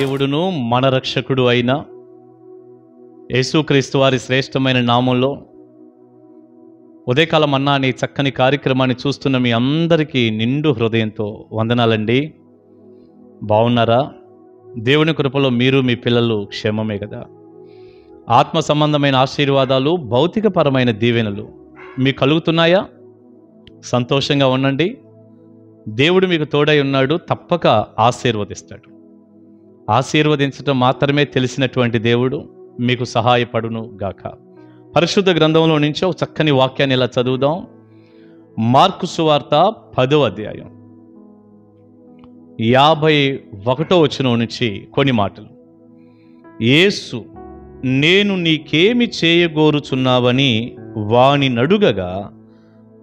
దేవుడును మన రక్షకుడు అయిన యేసుక్రీస్తు వారి శ్రేష్టమైన నామంలో ఉదయకాలం అన్నా అనే చక్కని కార్యక్రమాన్ని చూస్తున్న మీ అందరికీ నిండు హృదయంతో వందనాలండి. బాగున్నారా? దేవుని కృపలో మీరు మీ పిల్లలు క్షేమమే కదా. ఆత్మ సంబంధమైన ఆశీర్వాదాలు, భౌతికపరమైన దీవెనలు మీకు కలుగుతున్నాయా? సంతోషంగా ఉండండి. దేవుడు మీకు తోడై ఉన్నాడు, తప్పక ఆశీర్వదిస్తాడు. ఆశీర్వదించడం మాత్రమే తెలిసినటువంటి దేవుడు మీకు సహాయపడును గాక. పరిశుద్ధ గ్రంథంలో నుంచి ఒక చక్కని వాక్యాన్ని ఇలా చదువుదాం. మార్కు సువార్త 10వ అధ్యాయం 51వ వచనం నుంచి కొన్ని మాటలు. యేసు, నేను నీకేమి చేయగోరుచున్నావని వాని నడుగగా,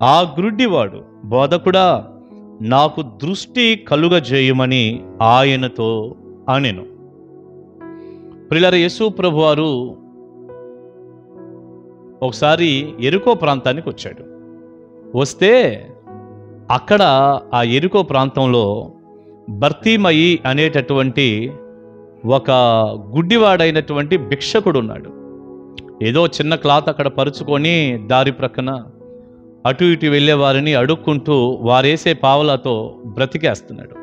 ఆ గ్రుడ్డివాడు, బోధకుడా, నాకు దృష్టి కలుగజేయమని ఆయనతో అనెను. ప్రియులారా, యేసు ప్రభువారు ఒకసారి యెరికో ప్రాంతానికి వచ్చాడు. వస్తే అక్కడ ఆ యెరికో ప్రాంతంలో బర్తీమయి అనేటటువంటి ఒక గుడ్డివాడైనటువంటి భిక్షకుడు ఉన్నాడు. ఏదో చిన్న క్లాత్ అక్కడ పరుచుకొని దారి ప్రక్కన అటు ఇటు వెళ్ళే వారిని అడుక్కుంటూ వారేసే పావలాతో బ్రతికేస్తున్నాడు.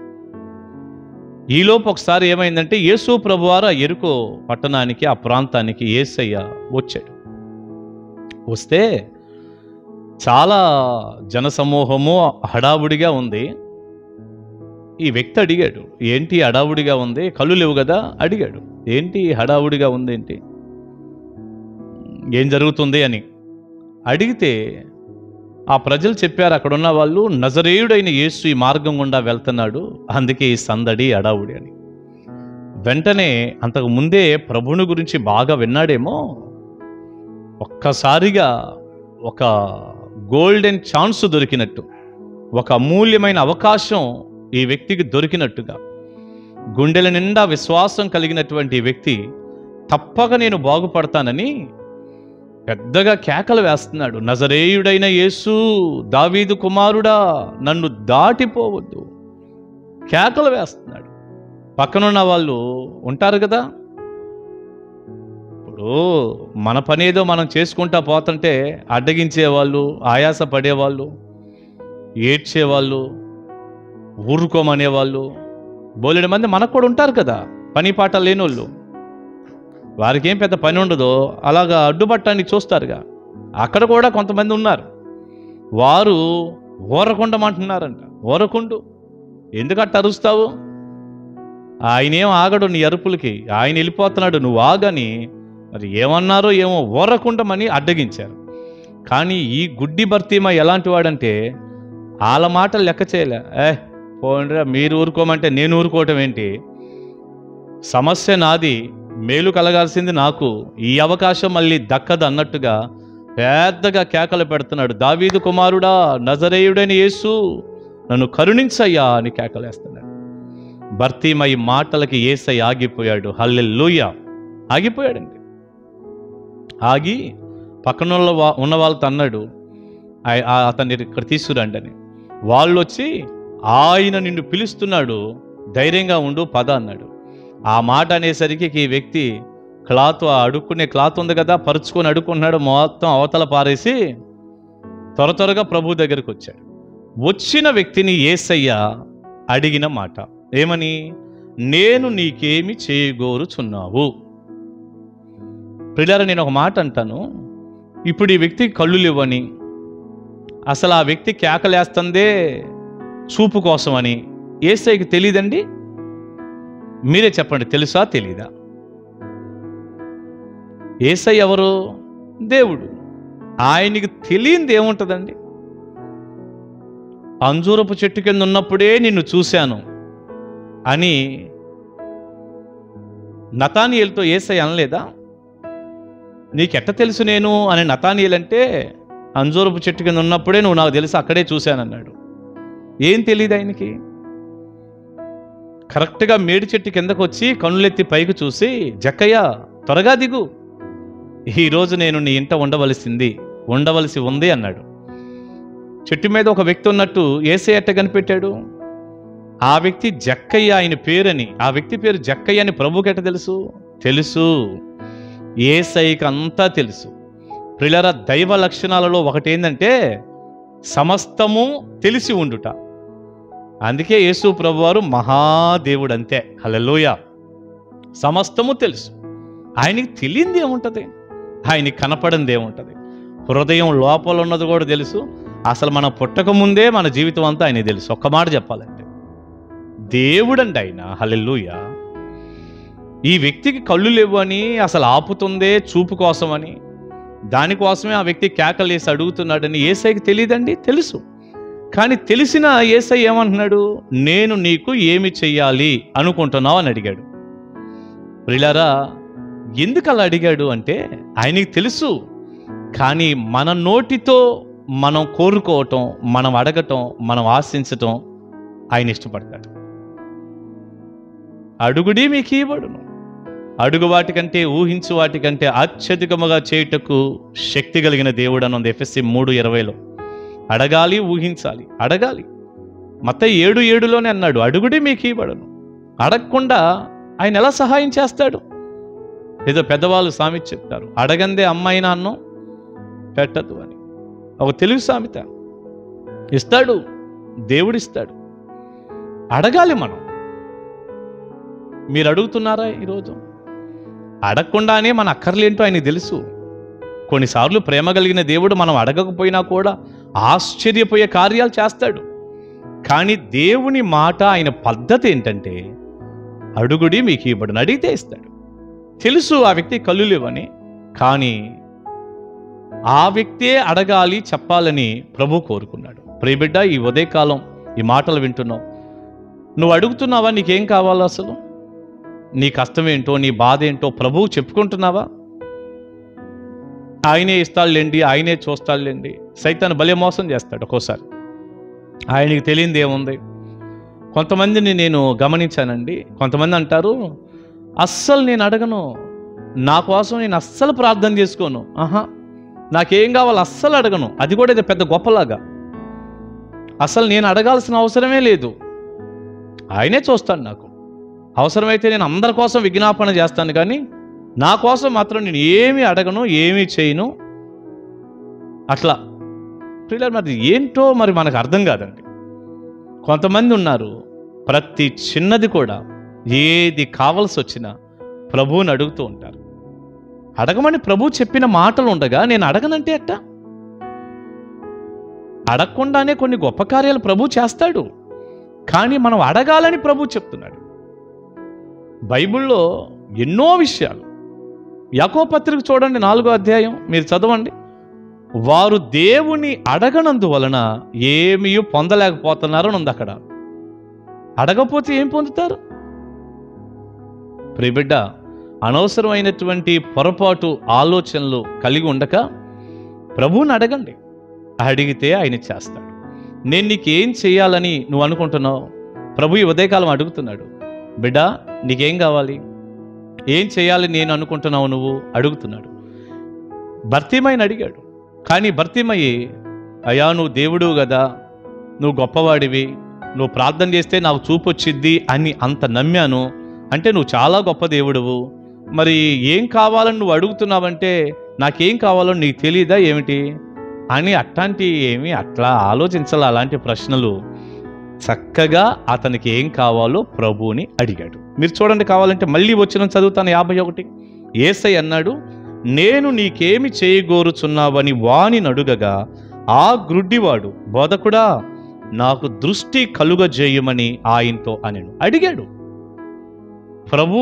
ఈలోపు ఒకసారి ఏమైందంటే, యేసు ప్రభువారు ఆ యెరికో పట్టణానికి, ఆ ప్రాంతానికి యేసయ్య వచ్చాడు. వస్తే చాలా జనసమూహము హడావుడిగా ఉంది. ఈ వ్యక్తి అడిగాడు, ఏంటి హడావుడిగా ఉంది? కళ్ళు లేవు కదా? అడిగాడు, ఏంటి హడావుడిగా ఉంది, ఏంటి, ఏం జరుగుతుంది అని అడిగితే ఆ ప్రజలు చెప్పారు, అక్కడున్న వాళ్ళు, నజరేయుడైన యేసు ఈ మార్గం గుండా వెళ్తున్నాడు, అందుకే ఈ సందడి హడావుడి అని. వెంటనే అంతకు ముందే ప్రభుని గురించి బాగా విన్నాడేమో, ఒక్కసారిగా ఒక గోల్డెన్ ఛాన్స్ దొరికినట్టు, ఒక అమూల్యమైన అవకాశం ఈ వ్యక్తికి దొరికినట్టుగా, గుండెల నిండా విశ్వాసం కలిగినటువంటి వ్యక్తి తప్పక నేను బాగుపడతానని పెద్దగా కేకలు వేస్తున్నాడు. నజరేయుడైన యేసు, దావీదు కుమారుడా, నన్ను దాటిపోవద్దు, కేకలు వేస్తున్నాడు. పక్కనున్న వాళ్ళు ఉంటారు కదా, ఇప్పుడు మన పనేదో మనం చేసుకుంటా పోతుంటే అడ్డగించేవాళ్ళు, ఆయాస పడేవాళ్ళు, ఏడ్చేవాళ్ళు, ఊరుకోమనేవాళ్ళు బోలెడు మంది మనకు కూడా ఉంటారు కదా, పని పాట లేనోళ్ళు. వారికి ఏం పెద్ద పని ఉండదో అలాగా అడ్డుపట్టడానికి చూస్తారుగా. అక్కడ కూడా కొంతమంది ఉన్నారు, వారు ఊరకుండమంటున్నారంట. ఊరకుండు, ఎందుకట్ట అరుస్తావు? ఆయనేం ఆగడు నీ అరుపులకి, ఆయన వెళ్ళిపోతున్నాడు, నువ్వు ఆగని. మరి ఏమన్నారో ఏమో, ఊరకుండమని అడ్డగించారు. కానీ ఈ గుడ్డి భర్తీమ ఎలాంటి వాడంటే, వాళ్ళ మాటలు లెక్క చేయలే. పోండ్రా, మీరు ఊరుకోమంటే నేను ఊరుకోవటం ఏంటి, సమస్య నాది, మేలు కలగాల్సింది నాకు, ఈ అవకాశం మళ్ళీ దక్కదు అన్నట్టుగా పెద్దగా కేకలు పెడుతున్నాడు. దావీదు కుమారుడా, నజరేయుడైన యేసు, నన్ను కరుణించయ్యా అని కేకలేస్తున్నాడు. బర్తీమయి మాటలకి యేసయ్య ఆగిపోయాడు. హల్లెలూయా, ఆగిపోయాడండి. ఆగి పక్కన ఉన్న వాళ్ళతో అన్నాడు, అతన్ని ఇక్కడ తీసుకురండి అని. వాళ్ళు వచ్చి, ఆయన నిన్ను పిలుస్తున్నాడు, ధైర్యంగా ఉండు, పద అన్నాడు. ఆ మాట అనేసరికి ఈ వ్యక్తి అడుక్కునే క్లాత్ ఉంది కదా, పరుచుకొని అడుక్కున్నాడు, మొత్తం అవతల పారేసి త్వరగా ప్రభు దగ్గరికి వచ్చాడు. వచ్చిన వ్యక్తిని యేసయ్య అడిగిన మాట ఏమని, నేను నీకేమి చేయగోరుచున్నావు? ప్రియులారా, నేను ఒక మాట అంటాను. ఇప్పుడు ఈ వ్యక్తికి కళ్ళు లేవని, అసలు ఆ వ్యక్తి కేకలేస్తుందే చూపు కోసమని యేసయ్యకి తెలియదండి? మీరే చెప్పండి, తెలుసా తెలీదా? యేసయ్య ఎవరు? దేవుడు. ఆయనకి తెలియంది ఏముంటుందండి? అంజూరపు చెట్టు కింద ఉన్నప్పుడే నిన్ను చూశాను అని నతానియేలుతో యేసయ్య అనలేదా? నీకెట్ట తెలుసు నేను అని నతానియేలు అంటే, అంజూరపు చెట్టు కింద ఉన్నప్పుడే నువ్వు నాకు తెలుసు, అక్కడే చూశానన్నాడు. ఏం తెలియదు ఆయనకి? కరెక్ట్గా మేడి చెట్టు కిందకు వచ్చి కన్నులెత్తి పైకి చూసి, జక్కయ్య త్వరగా దిగు, ఈరోజు నేను నీ ఇంట ఉండవలసి ఉంది అన్నాడు. చెట్టు మీద ఒక వ్యక్తి ఉన్నట్టు యేసయ్య ఎట్ట కనిపెట్టాడు? ఆ వ్యక్తి జక్కయ్య ఆయన పేరని, ఆ వ్యక్తి పేరు జక్కయ్య అని ప్రభువుకి ఎట్ట తెలుసు? తెలుసు. యేసయ్యకి అంతా తెలుసు. ప్రియులారా, దైవ లక్షణాలలో ఒకటేందంటే సమస్తము తెలిసి ఉండుట. అందుకే యేసు ప్రభువారు మహాదేవుడు, అంతే. హల్లెలూయా. సమస్తము తెలుసు. ఆయనకి తెలియంది ఏముంటుంది? ఆయనకి కనపడింది ఏముంటుంది? హృదయం లోపల ఉన్నది కూడా తెలుసు. అసలు మనం పుట్టక ముందే మన జీవితం అంతా ఆయనకి తెలుసు. ఒక్క మాట చెప్పాలంటే దేవుడండి ఆయన. హల్లెలూయా. ఈ వ్యక్తికి కళ్ళు లేవు అని అసలు ఆపుతుందే చూపు కోసమని, దానికోసమే ఆ వ్యక్తి కేకలేసి అడుగుతున్నాడని యేసయ్యకి తెలియదండి? తెలుసు. కానీ తెలిసిన యేసయ్య ఏమంటున్నాడు? నేను నీకు ఏమి చెయ్యాలి అనుకుంటున్నావు అని అడిగాడు. ప్రియులారా, ఎందుకు అలా అడిగాడు అంటే ఆయనకి తెలుసు. కానీ మన నోటితో మనం కోరుకోవటం, మనం అడగటం, మనం ఆశించటం ఆయన ఇష్టపడతాడు. అడుగుడి మీకు ఇవ్వబడును, అడుగు వాటికంటే ఊహించు వాటికంటే అత్యధికముగా చేయుటకు శక్తి కలిగిన దేవుడు అని ఉంది ఎఫెసీ 3:20లో. అడగాలి, ఊహించాలి, అడగాలి. మత్తయి 7:7లోనే అన్నాడు, అడుగుడి మీకు ఇవ్వబడును. అడగకుండా ఆయన ఎలా సహాయం చేస్తాడు? ఏదో పెద్దవాళ్ళు సామెత చెప్తారు, అడగందే అమ్మాయినా అన్నం పెట్టదు అని. ఒక తెలుగు సామెత. ఇస్తాడు, దేవుడిస్తాడు. అడగాలి మనం. మీరు అడుగుతున్నారా ఈరోజు? అడగకుండానే మన అక్కర్లేంటో ఆయనకి తెలుసు. కొన్నిసార్లు ప్రేమ కలిగిన దేవుడు మనం అడగకపోయినా కూడా ఆశ్చర్యపోయే కార్యాలు చేస్తాడు. కానీ దేవుని మాట, ఆయన పద్ధతి ఏంటంటే అడుగుడి మీకు ఇవ్వబడును, అడిగితే ఇస్తాడు. తెలుసు ఆ వ్యక్తి కళ్ళు లేవని, కానీ ఆ వ్యక్తే అడగాలి, చెప్పాలని ప్రభు కోరుకున్నాడు. ప్రియబిడ్డ, ఈ ఉదయకాలం ఈ మాటలు వింటున్నావు. నువ్వు అడుగుతున్నావా? నీకేం కావాలో, అసలు నీ కష్టం ఏంటో, నీ బాధ ఏంటో ప్రభువు చెప్పుకుంటున్నావా? ఆయనే ఇస్తాడులేండి, ఆయనే చూస్తాడులేండి. సైతాను భలే మోసం చేస్తాడు ఒక్కోసారి. ఆయనకి తెలియంది ఏముంది? కొంతమందిని నేను గమనించానండి. కొంతమంది అంటారు, అస్సలు నేను అడగను, నా కోసం నేను అస్సలు ప్రార్థన చేసుకోను, నాకేం కావాలో అస్సలు అడగను. అది కూడా ఇది పెద్ద గొప్పలాగా. అసలు నేను అడగాల్సిన అవసరమే లేదు, ఆయనే చూస్తాడు. నాకు అవసరమైతే నేను అందరి కోసం విజ్ఞాపన చేస్తాను, కానీ నా కోసం మాత్రం నేను ఏమీ అడగను, ఏమీ చేయను. అట్లా ప్రియులారా, మరి ఏంటో మరి మనకు అర్థం కాదండి. కొంతమంది ఉన్నారు, ప్రతి చిన్నది కూడా ఏది కావాల్సి వచ్చినా ప్రభువుని అడుగుతూ ఉంటారు. అడగమని ప్రభు చెప్పిన మాటలు ఉండగా నేను అడగనంటే ఎట్ట? అడగకుండానే కొన్ని గొప్ప కార్యాలు ప్రభు చేస్తాడు. కానీ మనం అడగాలని ప్రభు చెప్తున్నాడు. బైబిల్లో ఎన్నో విషయాలు. యాకోబు పత్రిక చూడండి, 4వ అధ్యాయం మీరు చదవండి. వారు దేవుని అడగనందువలన ఏమీ పొందలేకపోతున్నారు అని ఉంది అక్కడ. అడగపోతే ఏం పొందుతారు? ప్రియబిడ్డ, అనవసరమైనటువంటి పొరపాటు ఆలోచనలు కలిగి ఉండక ప్రభువుని అడగండి. అడిగితే ఆయన చేస్తాడు. నేను నీకేం చేయాలని నువ్వు అనుకుంటున్నావు? ప్రభు ఈ ఉదయకాలం అడుగుతున్నాడు, బిడ్డ నీకేం కావాలి, ఏం చేయాలి నేను అనుకుంటున్నావు నువ్వు అడుగుతున్నాడు. భర్తీమయ్యని అడిగాడు. కానీ భర్తీమయ్యి, అయ్యా నువ్వు దేవుడు కదా, నువ్వు గొప్పవాడివి, నువ్వు ప్రార్థన చేస్తే నాకు చూపు వచ్చిద్ది అని అంత నమ్మాను, అంటే నువ్వు చాలా గొప్ప దేవుడువు, మరి ఏం కావాలని నువ్వు అడుగుతున్నావంటే నాకేం కావాలో నీకు తెలియదా ఏమిటి అని అట్లాంటి ఏమి అట్లా ఆలోచించాలి. అలాంటి ప్రశ్నలు చక్కగా అతనికి ఏం కావాలో ప్రభువుని అడిగాడు. మీరు చూడండి, కావాలంటే మళ్ళీ వచ్చిన చదువుతాను 51. యేసయ్య అన్నాడు, నేను నీకేమి చేయగోరుచున్నావని వాని అడుగగా ఆ గ్రుడ్డివాడు, బోధకుడా నాకు దృష్టి కలుగజేయమని ఆయనతో అనెను. అడిగాడు. ప్రభు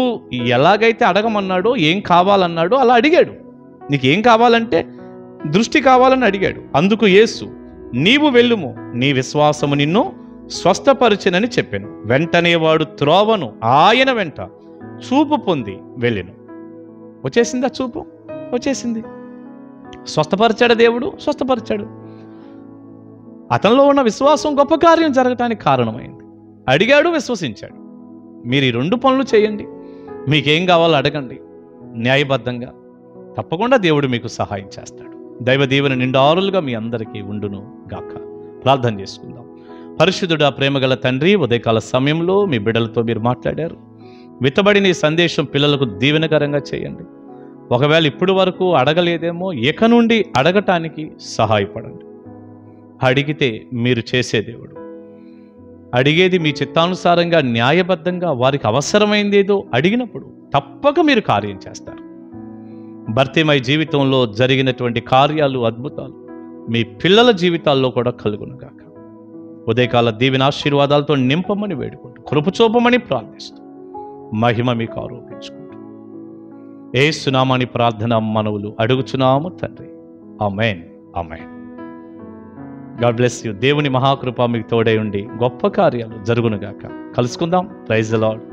ఎలాగైతే అడగమన్నాడో, ఏం కావాలన్నాడో అలా అడిగాడు. నీకేం కావాలంటే దృష్టి కావాలని అడిగాడు. అందుకు యేసు, నీవు వెళ్ళుము, నీ విశ్వాసము నిన్ను స్వస్థపరిచెనని చెప్పాను. వెంటనే వాడు త్రోవను ఆయన వెంట చూపు పొంది వెళ్ళెను. వచ్చేసిందా చూపు? వచ్చేసింది. స్వస్థపరిచాడు దేవుడు, స్వస్థపరిచాడు. అతనిలో ఉన్న విశ్వాసం గొప్ప కార్యం జరగటానికి కారణమైంది. అడిగాడు, విశ్వసించాడు. మీరు ఈ 2 పనులు చేయండి. మీకేం కావాలో అడగండి న్యాయబద్ధంగా, తప్పకుండా దేవుడు మీకు సహాయం చేస్తాడు. దైవ దీవెన నిండారులుగా మీ అందరికీ ఉండును గాక. ప్రార్థన చేసుకుందాం. పరిశుద్ధుడా, ప్రేమగల తండ్రి, ఉదయకాల సమయంలో మీ బిడ్డలతో మీరు మాట్లాడారు. విత్తబడిన ఈ సందేశం పిల్లలకు దీవెనకరంగా చేయండి. ఒకవేళ ఇప్పుడు వరకు అడగలేదేమో, ఇక నుండి అడగటానికి సహాయపడండి. అడిగితే మీరు చేసే దేవుడు. అడిగేది మీ చిత్తానుసారంగా, న్యాయబద్ధంగా, వారికి అవసరమైందేదో అడిగినప్పుడు తప్పక మీరు కార్యం చేస్తారు. భర్తీమై జీవితంలో జరిగినటువంటి కార్యాలు, అద్భుతాలు మీ పిల్లల జీవితాల్లో కూడా కలుగునుగాక. ఉదయకాల దీవెన ఆశీర్వాదాలతో నింపమని వేడుకుంటూ, కృప చూపమని ప్రార్థిస్తూ, మహిమ మీకు ఆరోపించుకుంటూ యేసు నామమున ప్రార్థన మనవులు అడుగుచున్నాము తండ్రి. Amen, amen. God bless you. దేవుని మహాకృప మీకు తోడై ఉండి గొప్ప కార్యాలు జరుగునుగాక. కలుసుకుందాం. Praise the lord.